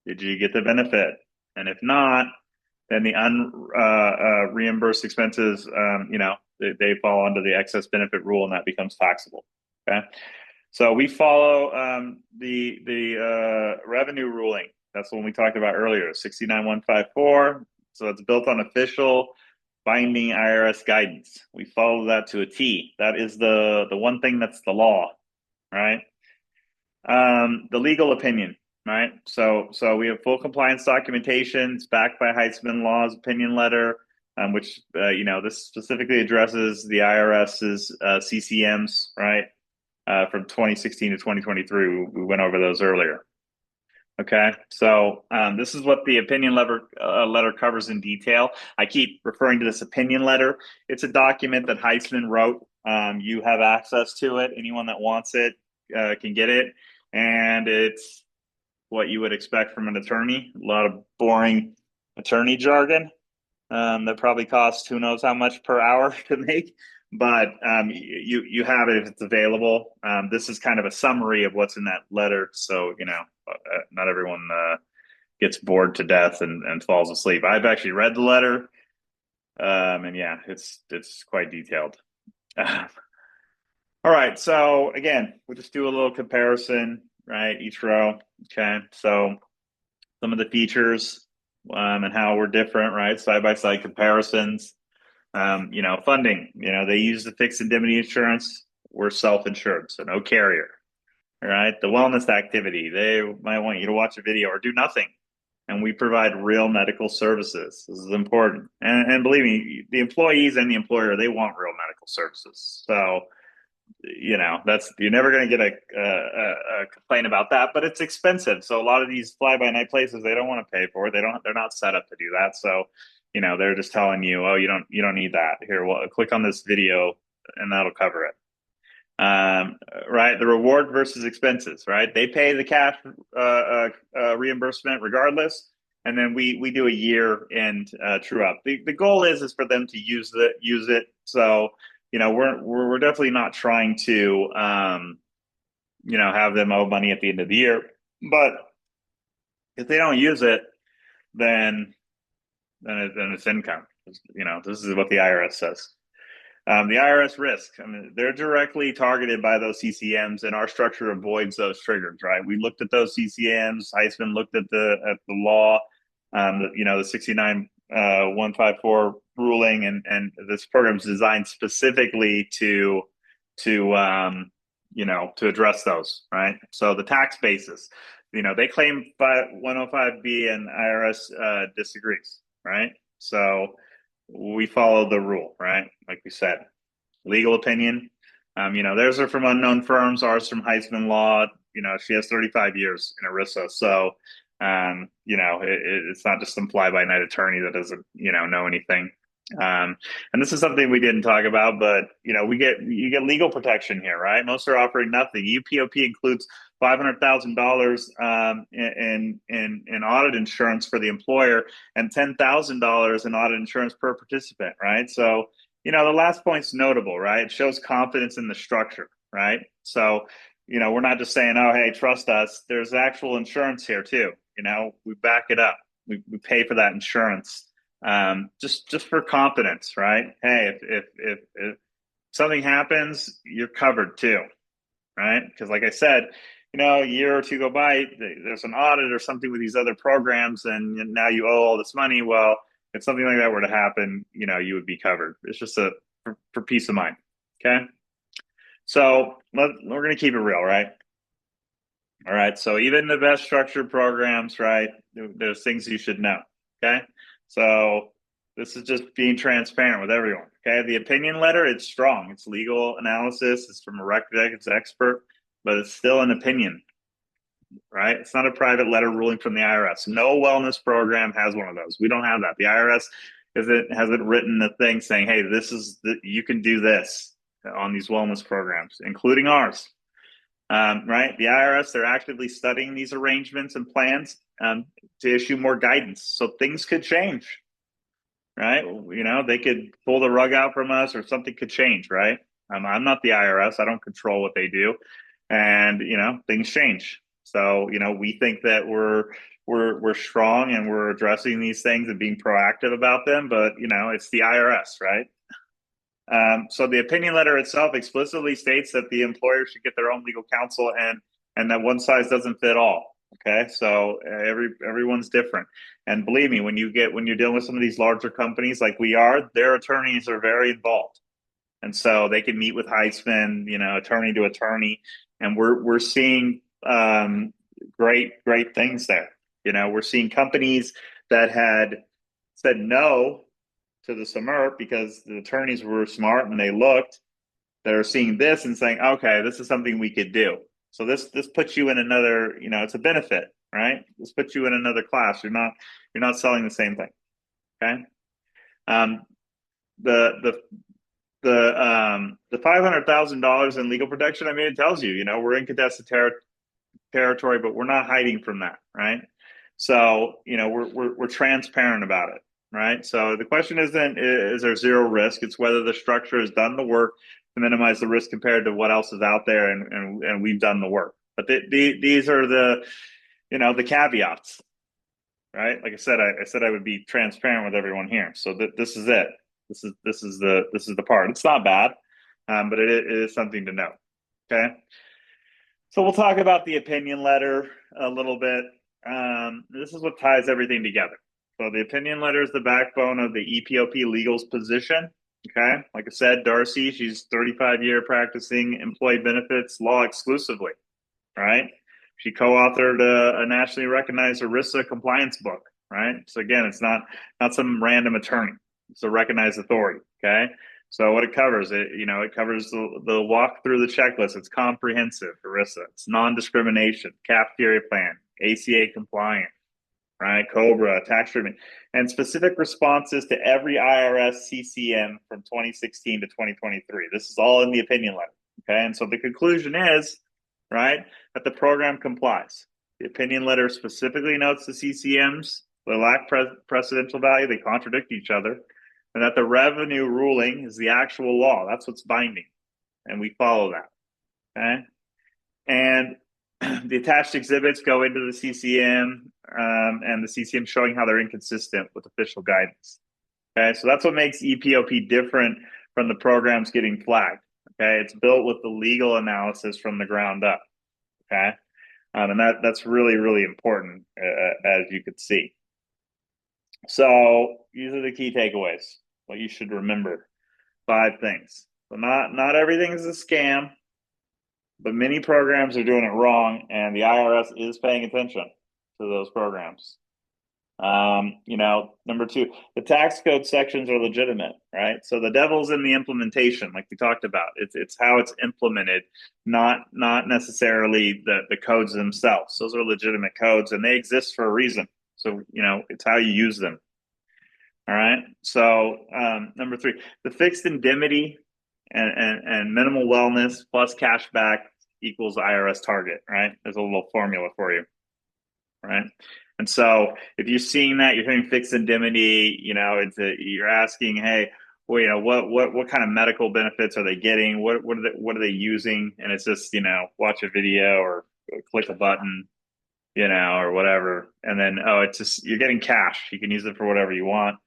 Did you get the benefit? And if not, then the reimbursed expenses, you know, they fall under the excess benefit rule, and that becomes taxable. Okay, so we follow the revenue ruling. That's the one we talked about earlier, 69154. So it's built on official binding IRS guidance. We follow that to a T. That is the one thing that's the law, right? The legal opinion, right? So we have full compliance documentation. It's backed by Heitzman Law's opinion letter, which you know, this specifically addresses the IRS's CCMs, right? From 2016 to 2023. We went over those earlier. Okay, so this is what the opinion letter covers in detail. I keep referring to this opinion letter. It's a document that Heisman wrote. You have access to it. Anyone that wants it can get it. And it's what you would expect from an attorney. A lot of boring attorney jargon that probably costs who knows how much per hour to make. But you have it if it's available. This is kind of a summary of what's in that letter. So, you know, not everyone gets bored to death and falls asleep. I've actually read the letter. And yeah, it's quite detailed. All right, so again, we'll just do a little comparison, right? Each row. Okay, so some of the features and how we're different, right? Side by side comparisons. You know, funding. You know, they use the fixed indemnity insurance. We're self-insured, so no carrier. All right. The wellness activity. They might want you to watch a video or do nothing, and we provide real medical services. This is important, and believe me, the employees and the employer, they want real medical services. So you know, that's, you're never going to get a complaint about that, but it's expensive. So a lot of these fly by night places, they don't want to pay for it. They're not set up to do that. So, you know, they're just telling you, oh, you don't need that. Here, well, click on this video and that'll cover it. Right. The reward versus expenses, right? They pay the cash reimbursement regardless. And then we do a year end true up. The goal is for them to use it. So, you know, we're definitely not trying to, you know, have them owe money at the end of the year. But if they don't use it, then it's income. You know, this is what the IRS says. The IRS risk. I mean, they're directly targeted by those CCMs, and our structure avoids those triggers. Right? We looked at those CCMs. Heisman looked at the law. You know, the 69154 ruling, and this program is designed specifically to you know, to address those, right? So the tax basis, you know, they claim 105B and IRS disagrees, right? So we follow the rule, right? Like we said, legal opinion. You know, theirs are from unknown firms, ours from Heisman Law. You know, she has 35 years in ERISA, so you know, it's not just some fly-by-night attorney that doesn't, you know anything. And this is something we didn't talk about, but you know, you get legal protection here, right? Most are offering nothing. EPOP includes $500,000 in audit insurance for the employer and $10,000 in audit insurance per participant, right? So, you know, the last point's notable, right? It shows confidence in the structure, right? So, you know, we're not just saying, oh, hey, trust us. There's actual insurance here too. You know, we back it up. We pay for that insurance, just for confidence, right? Hey, if something happens, you're covered too, right? Because like I said, you know, a year or two go by, there's an audit or something with these other programs, and now you owe all this money. Well, if something like that were to happen, you know, you would be covered. It's just for peace of mind. Okay. So we're going to keep it real, right? All right. So even the best structured programs, right? There's things you should know. Okay. So this is just being transparent with everyone. Okay. The opinion letter, it's strong. It's legal analysis. It's from a record expert, but it's still an opinion. right? It's not a private letter ruling from the IRS. No wellness program has one of those. We don't have that. The IRS hasn't written a thing saying, hey, you can do this on these wellness programs, including ours. Right? The IRS, they're actively studying these arrangements and plans to issue more guidance. So things could change, right? They could pull the rug out from us or something could change, right? I'm not the IRS. I don't control what they do. And, things change. So, we think that we're strong and we're addressing these things and being proactive about them, but, it's the IRS, right? So the opinion letter itself explicitly states that the employer should get their own legal counsel and that one size doesn't fit all. Okay, so everyone's different, and believe me, when you're dealing with some of these larger companies like we are, their attorneys are very involved, and so they can meet with Heisman, attorney to attorney, and we're seeing great things there. We're seeing companies that had said no to the SIMERP because the attorneys were smart and they looked. They're seeing this and saying, okay, this is something we could do. So this puts you in another, it's a benefit, right? This puts you in another class. You're not selling the same thing. Okay. The $500,000 in legal protection, I mean, it tells you, we're in contested territory, but we're not hiding from that, right? So, we're transparent about it, right? So the question isn't, is there zero risk? It's whether the structure has done the work to minimize the risk compared to what else is out there, and we've done the work. But these are the caveats, right? Like I said, I would be transparent with everyone here. So this is it. This is the part. It's not bad, but it is something to know. Okay. So we'll talk about the opinion letter a little bit. This is what ties everything together. So the opinion letter is the backbone of the EPOP legal's position. Okay. Like I said, Darcy, she's 35-year practicing employee benefits law exclusively, right? She co-authored a nationally recognized ERISA compliance book, right? So again, it's not some random attorney. It's a recognized authority, okay? So what it covers, it covers the walk through the checklist. It's comprehensive, ERISA. It's non-discrimination, cafeteria plan, ACA compliant, right? COBRA, tax treatment, and specific responses to every IRS CCM from 2016 to 2023. This is all in the opinion letter, okay? And so the conclusion is, right, that the program complies. The opinion letter specifically notes the CCMs, they lack precedential value, they contradict each other, and that the revenue ruling is the actual law. That's what's binding, and we follow that, okay? And the attached exhibits go into the CCM, and the CCM showing how they're inconsistent with official guidance. Okay, so that's what makes EPOP different from the programs getting flagged. Okay, it's built with the legal analysis from the ground up. Okay, and that's really important, as you could see. So these are the key takeaways. What you should remember: 5 things. So not everything is a scam, but many programs are doing it wrong, and the IRS is paying attention to those programs. Number 2, the tax code sections are legitimate, right? So the devil's in the implementation, like we talked about. It's how it's implemented, not necessarily the codes themselves. Those are legitimate codes, and they exist for a reason. So it's how you use them. All right. So number 3, the fixed indemnity and minimal wellness plus cash back equals IRS target, right? There's a little formula for you, right? And so if you're seeing that, you're hearing fixed indemnity, you're asking, hey, well, what kind of medical benefits are they getting? What are they using? And it's just, watch a video or click a button, or whatever. And then, it's just, you're getting cash. You can use it for whatever you want.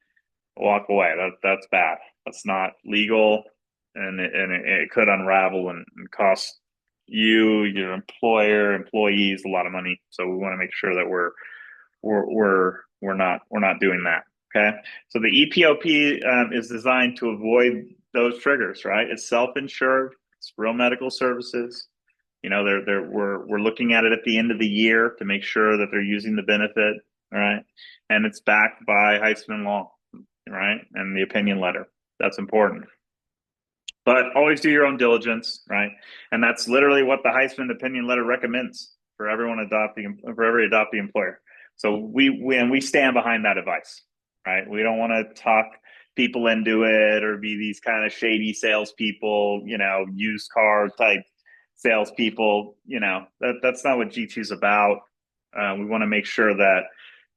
Walk away. That's bad. That's not legal. And it could unravel and cost you, your employer, employees a lot of money. So we want to make sure that we're not doing that. Okay. So the EPOP is designed to avoid those triggers, right? It's self-insured. It's real medical services. We're looking at it at the end of the year to make sure that they're using the benefit, right? And it's backed by Heisman Law, right? And the opinion letter. That's important. But always do your own diligence, right? And that's literally what the Heisman opinion letter recommends. for every adopting employer. So we stand behind that advice, right? We don't want to talk people into it or be these kind of shady salespeople, used car type salespeople. That's not what G2 is about. We want to make sure that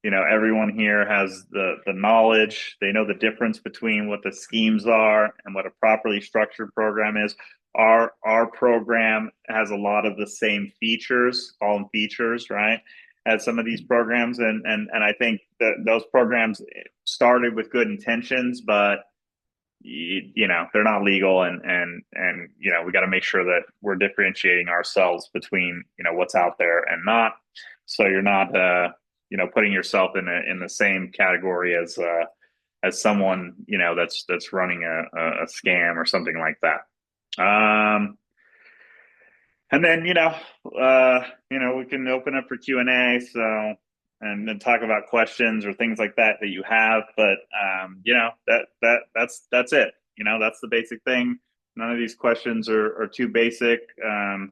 everyone here has the knowledge. They know the difference between what the schemes are and what a properly structured program is. Our program has a lot of the same features, call them features, right, as some of these programs, and I think that those programs started with good intentions, but they're not legal, and we got to make sure that we're differentiating ourselves between what's out there and not, so you're not putting yourself in the same category as someone that's running a scam or something like that. And then we can open up for Q&A, so and then talk about questions or things like that you have. But that's it. That's the basic thing. None of these questions are too basic. I'm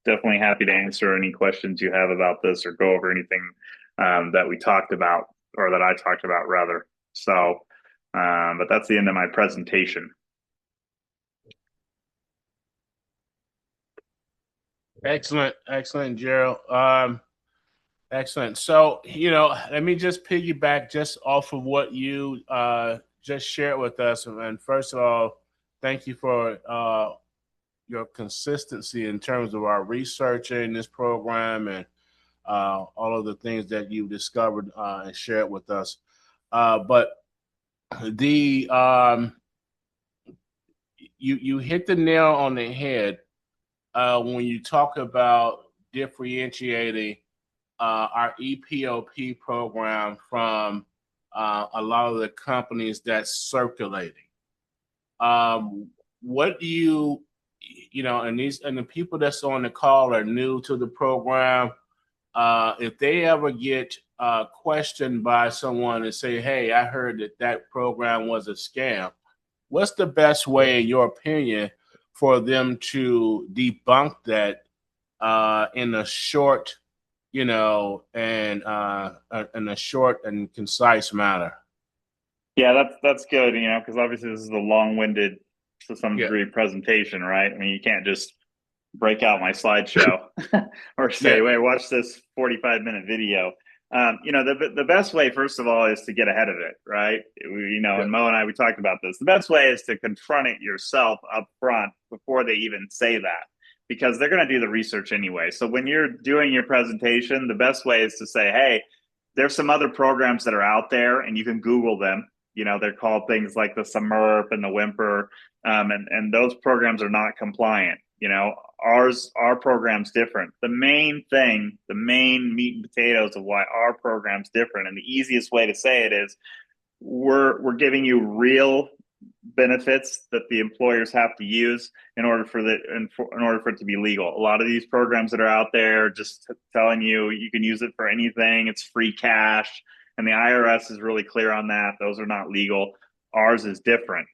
definitely happy to answer any questions you have about this or go over anything that we talked about, or that I talked about rather. So, but that's the end of my presentation. Excellent, Gerald. Excellent. So, let me just piggyback just off of what you just shared with us. And first of all, thank you for your consistency in terms of our researching this program and all of the things that you've discovered and shared with us. But the you hit the nail on the head when you talk about differentiating our EPOP program from a lot of the companies that's circulating. What do you and the people that's on the call are new to the program. If they ever get questioned by someone and say, "Hey, I heard that program was a scam," what's the best way, in your opinion, for them to debunk that in a short, and in a short and concise manner? Yeah, that's good, because obviously this is a long-winded, to some degree, presentation, right? I mean, you can't just break out my slideshow or say, "Wait, watch this 45-minute video." The best way, first of all, is to get ahead of it, right? And Mo and I, we talked about this. The best way is to confront it yourself up front before they even say that, because they're going to do the research anyway. So when you're doing your presentation, the best way is to say, "Hey, there's some other programs that are out there, and you can Google them. They're called things like the SIMERP and the WIMPER, and those programs are not compliant. Our program's different." The main meat and potatoes of why our program's different, and the easiest way to say it is, we're giving you real benefits that the employers have to use in order for it to be legal. A lot of these programs that are out there just telling you can use it for anything, it's free cash, and the IRS is really clear on that. Those are not legal. Ours is different.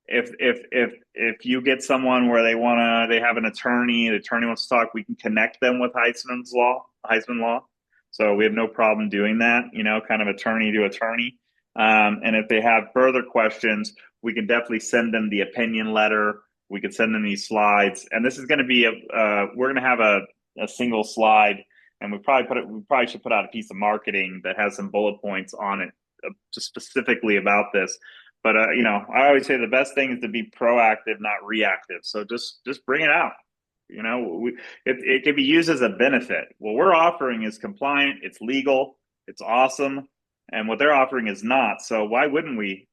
If you get someone where they have an attorney, the attorney wants to talk, we can connect them with Heisman Law. So we have no problem doing that, kind of attorney to attorney. And if they have further questions, we can definitely send them the opinion letter. We could send them these slides, and this is going to be we're going to have a single slide, and we probably should put out a piece of marketing that has some bullet points on it, just specifically about this. But I always say the best thing is to be proactive, not reactive. So just bring it out. It can be used as a benefit. What we're offering is compliant, it's legal, it's awesome, and what they're offering is not. So why wouldn't we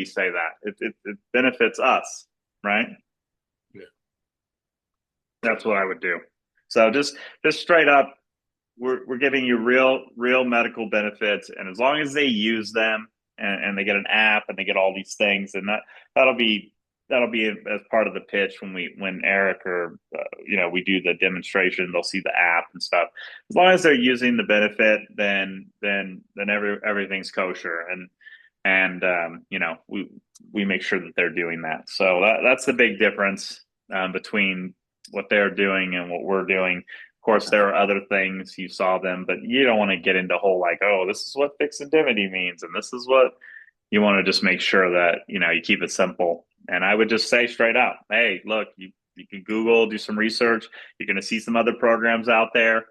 say that? It benefits us, right? Yeah. That's what I would do. So just straight up, we're giving you real medical benefits, and as long as they use them and they get an app and they get all these things, and that'll be as part of the pitch when Eric or we do the demonstration. They'll see the app and stuff. As long as they're using the benefit, then everything's kosher, and we make sure that they're doing that. So that's the big difference between what they're doing and what we're doing. Of course, there are other things you saw them, but you don't want to get into whole like, oh, this is what fixed indemnity means, and this is what you want to just make sure that you keep it simple. And I would just say straight out, hey, look, you can Google, do some research. You're going to see some other programs out there.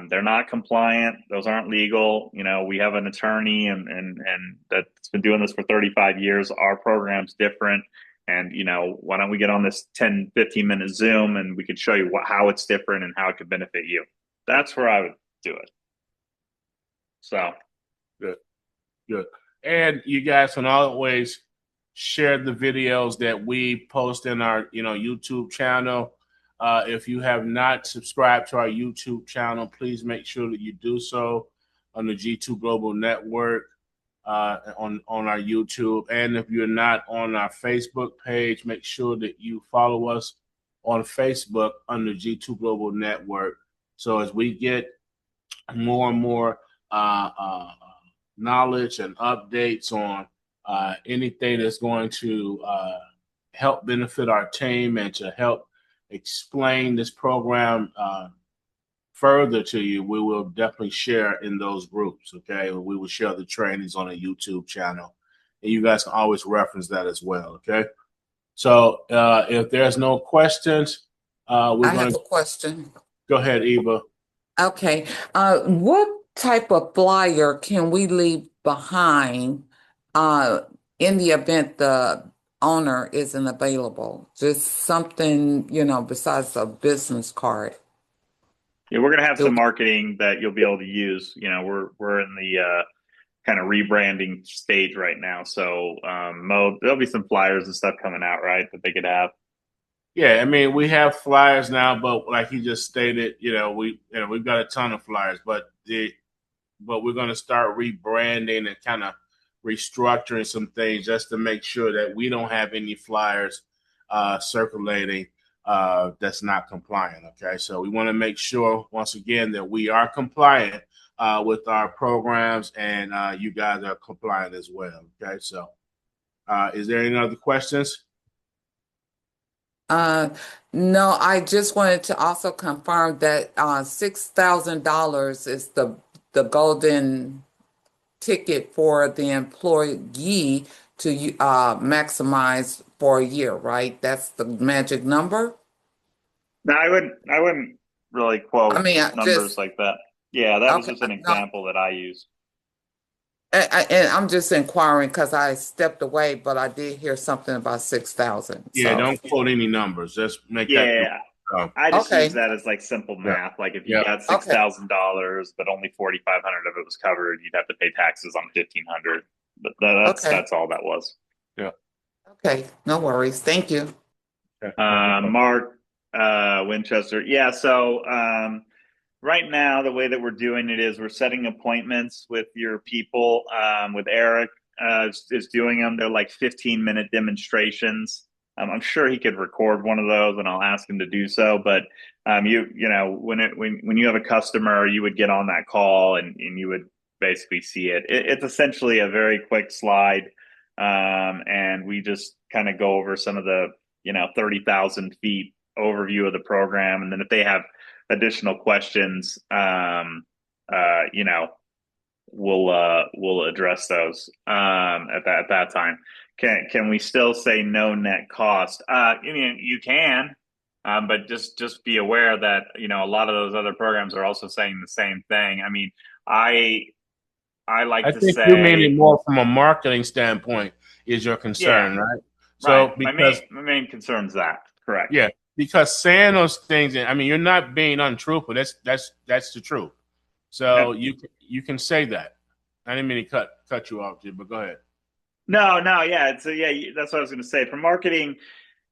They're not compliant. Those aren't legal. We have an attorney and that's been doing this for 35 years. Our program's different. And, why don't we get on this 10, 15-minute Zoom and we could show you how it's different and how it could benefit you. That's where I would do it. So. Good, good. And you guys can always share the videos that we post in our, YouTube channel. If you have not subscribed to our YouTube channel, please make sure that you do so on the G2 Global Network on our YouTube. And if you're not on our Facebook page, make sure that you follow us on Facebook under G2 Global Network. So as we get more and more knowledge and updates on anything that's going to help benefit our team and to help explain this program further to you, we will definitely share in those groups. Okay, we will share the trainings on a YouTube channel, and you guys can always reference that as well. Okay, so if there's no questions, I have a question. Go ahead, Eva. Okay, what type of flyer can we leave behind in the event the owner isn't available? Just something, besides a business card. Yeah, we're gonna have some marketing that you'll be able to use. We're in the kind of rebranding stage right now, so there'll be some flyers and stuff coming out, right, that they could have. Yeah, I mean, we have flyers now, but like he just stated, we've got a ton of flyers, but we're going to start rebranding and kind of restructuring some things just to make sure that we don't have any flyers circulating that's not compliant. Okay, so we want to make sure once again that we are compliant with our programs and you guys are compliant as well. Okay, so is there any other questions? No, I just wanted to also confirm that $6,000 is the golden ticket for the employee to maximize for a year, right? That's the magic number? No, I wouldn't really quote numbers like that. Yeah, that was just an example that I used. And I'm just inquiring because I stepped away, but I did hear something about 6,000. Yeah, don't quote any numbers. Just make that. Yeah, I just use that as like simple math. Like if you got $6,000, but only 4,500 of it was covered, you'd have to pay taxes on 1,500. But that's all that was. Yeah. Okay, no worries. Thank you. Mark Winchester. Yeah, so right now, the way that we're doing it is we're setting appointments with your people. With Eric is doing them. They're like 15-minute demonstrations. I'm sure he could record one of those, and I'll ask him to do so. But when you have a customer, you would get on that call and you would basically see it. It's essentially a very quick slide, and we just kind of go over some of the 30,000 feet overview of the program, and then if they have additional questions, we'll address those at that time. Can we still say no net cost? You can, but just be aware that a lot of those other programs are also saying the same thing. I mean, I think you mean it more from a marketing standpoint is your concern, right? So right. Because my main concern is that, correct? Yeah. Because saying those things, I mean, you're not being untruthful. That's the truth. So you can say that. I didn't mean to cut you off, but go ahead. No, yeah. That's what I was going to say. For marketing,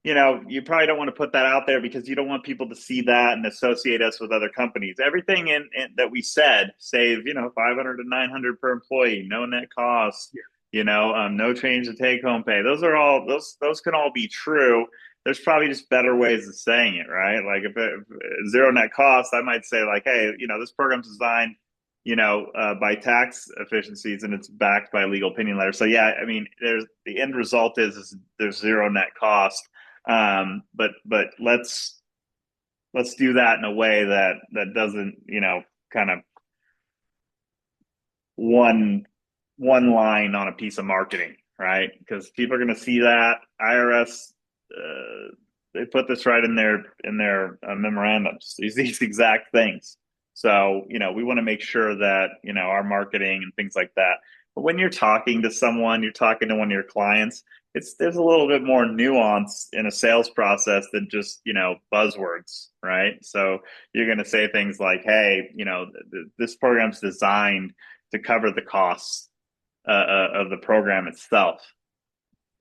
you probably don't want to put that out there because you don't want people to see that and associate us with other companies. Everything in that we said, save 500 to 900 per employee, no net cost, no change to take home pay. Those are all those can all be true. There's probably just better ways of saying it, right? Like if zero net cost, I might say like, hey, this program's designed, by tax efficiencies and it's backed by a legal opinion letter. So yeah, I mean, the end result is there's zero net cost. But let's let's do that in a way that doesn't, kind of one line on a piece of marketing, right? Because people are going to see that IRS, they put this right in their memorandums, these exact things. So, we want to make sure that, our marketing and things like that. But when you're talking to someone, you're talking to one of your clients, there's a little bit more nuance in a sales process than just, buzzwords, right? So you're going to say things like, hey, this program's designed to cover the costs of the program itself.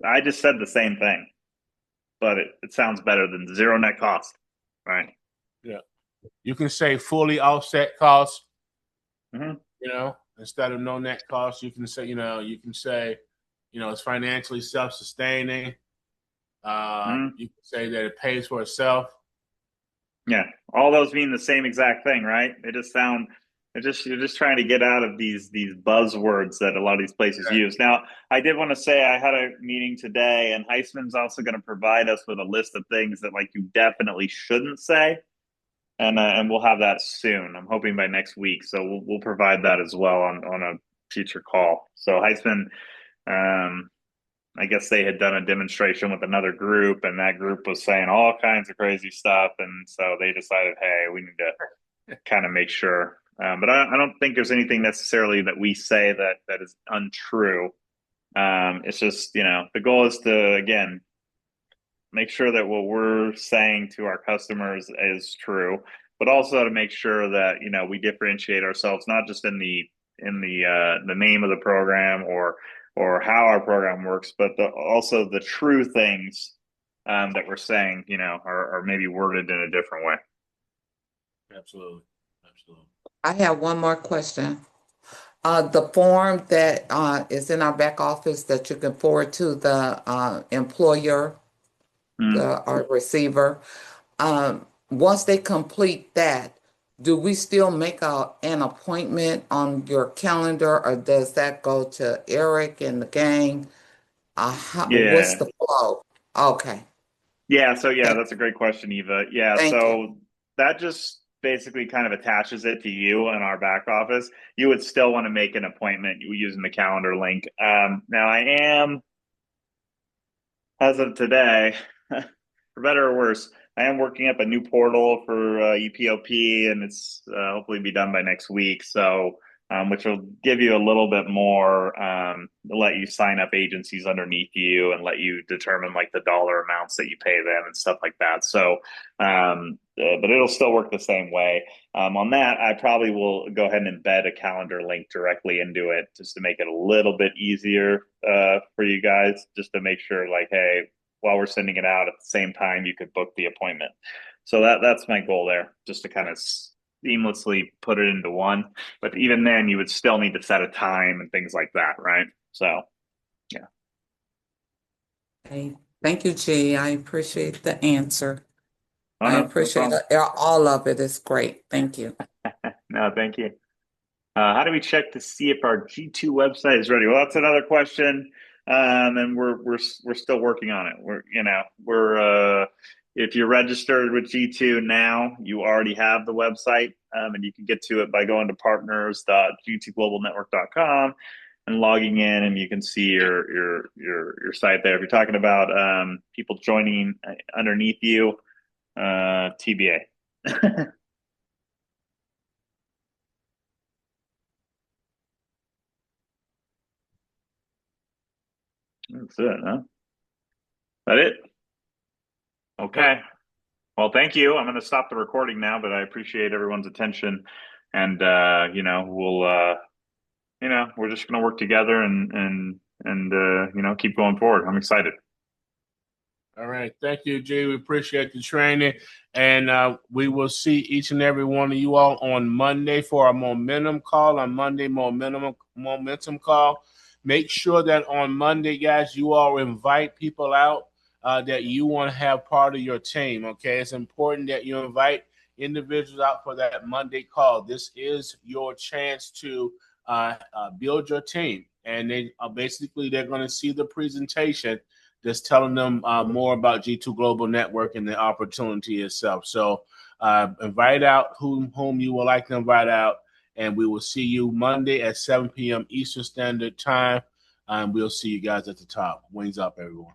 I just said the same thing, but it sounds better than zero net cost, right? Yeah. You can say fully offset costs, Mm-hmm. Instead of no net cost. You can say, it's financially self-sustaining. Mm-hmm. You can say that it pays for itself. Yeah, all those mean the same exact thing, right? You're just trying to get out of these buzzwords that a lot of these places use. Now, I did want to say I had a meeting today, and Heisman's also going to provide us with a list of things that you definitely shouldn't say, and we'll have that soon. I'm hoping by next week, so we'll provide that as well on a future call. So Heisman, I guess they had done a demonstration with another group, and that group was saying all kinds of crazy stuff, and so they decided, hey, we need to kind of make sure. But I don't think there's anything necessarily that we say that is untrue. It's just, the goal is to, again, make sure that what we're saying to our customers is true, but also to make sure that, we differentiate ourselves, not just in the name of the program or how our program works, but also the true things that we're saying, are maybe worded in a different way. Absolutely. I have one more question. The form that is in our back office that you can forward to the employer, our receiver, once they complete that, do we still make an appointment on your calendar, or does that go to Eric and the gang? What's the flow? Okay. Yeah, so that's a great question, Eva. Yeah, Thank so you. that just basically kind of attaches it to you in our back office. You would still want to make an appointment using the calendar link. Now, I am, as of today, for better or worse, I am working up a new portal for EPOP, and it's hopefully be done by next week. So, which will give you a little bit more, let you sign up agencies underneath you and let you determine the dollar amounts that you pay them and stuff like that. So, but it'll still work the same way. On that, I probably will go ahead and embed a calendar link directly into it just to make it a little bit easier for you guys, just to make sure, hey, while we're sending it out at the same time, you could book the appointment. So that's my goal there, just to kind of seamlessly put it into one. But even then, you would still need to set a time and things like that, right? So, yeah. Okay. Thank you, G. I appreciate the answer. I No appreciate problem. all of it. It's great. Thank you. No, thank you. How do we check to see if our G2 website is ready? Well, that's another question, and we're still working on it. We're if you're registered with G2 now, you already have the website, and you can get to it by going to partners.g2globalnetwork.com and logging in, and you can see your site there. If you're talking about people joining underneath you, TBA. That's it, huh? That it? Okay. Well, thank you. I'm going to stop the recording now, but I appreciate everyone's attention, and we'll we're just going to work together and keep going forward. I'm excited. All right. Thank you, G. We appreciate the training. And we will see each and every one of you all on Monday for our momentum call, on Monday momentum call. Make sure that on Monday, guys, you all invite people out that you want to have part of your team, okay? It's important that you invite individuals out for that Monday call. This is your chance to build your team. And they're going to see the presentation just telling them more about G2 Global Network and the opportunity itself. So Invite out whom you would like to invite out, and we will see you Monday at 7 p.m. Eastern Standard Time. We'll see you guys at the top. Wings up, everyone.